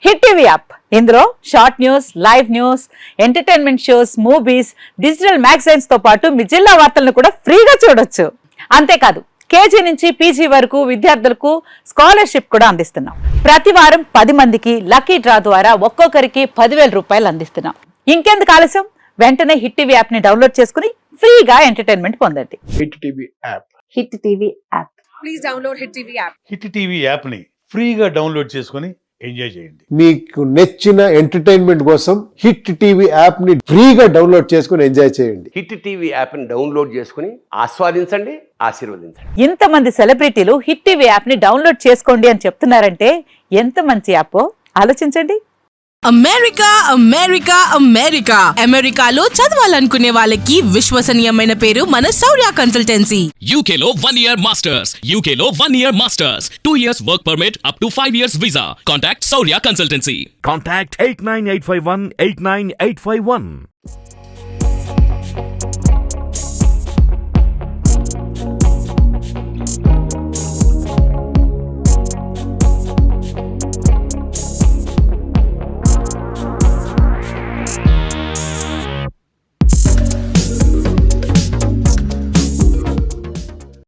Hit TV app ఇందులో short news, live news, entertainment shows, movies, digital magazines తో పాటు మీ జిల్లా వార్తలను కూడా ఫ్రీగా చూడొచ్చు. అంతేకాదు కేజీ నుంచి పీజీ వరకు విద్యార్థులకు స్కాలర్షిప్ కూడా అందిస్తున్నాం. ప్రతి వారం 10 మందికి లక్కీ డ్రా ద్వారా ఒక్కొక్కరికి 10,000 రూపాయలు అందిస్తున్నాం. ఇంకెందుకు ఆలస్యం, వెంటనే హిట్ టీవీ యాప్ ని డౌన్లోడ్ చేసుకుని ఫ్రీగా ఎంటర్టైన్మెంట్ పొందండి. Hit TV app. Hit TV app. Please download Hit TV app. Hit TV యాప్ని ఫ్రీగా డౌన్లోడ్ చేసుకొని ఎంజాయ్ చేయండి. మీకు నచ్చిన ఎంటర్టైన్మెంట్ కోసం హిట్ టీవీ యాప్ ని ఫ్రీగా డౌన్లోడ్ చేసుకుని ఎంజాయ్ చేయండి. హిట్ టీవీ యాప్ని డౌన్లోడ్ చేసుకుని ఆస్వాదించండి, ఆశీర్వదించండి. ఇంతమంది సెలబ్రిటీలు హిట్ టీవీ యాప్ ని డౌన్లోడ్ చేసుకోండి అని చెప్తున్నారంటే ఎంత మంచి యాప్ ఆలోచించండి. అమెరికా అమెరికా అమెరికా అమెరికాలో చదవాలనుకునే వాళ్ళకి విశ్వసనీయమైన పేరు మన శౌర్య కన్సల్టెన్సీ. UK లో 1 year masters. UK లో 1 year masters. 2 years work permit up to 5 years visa. Contact Saurya Consultancy. Contact 89851 89851.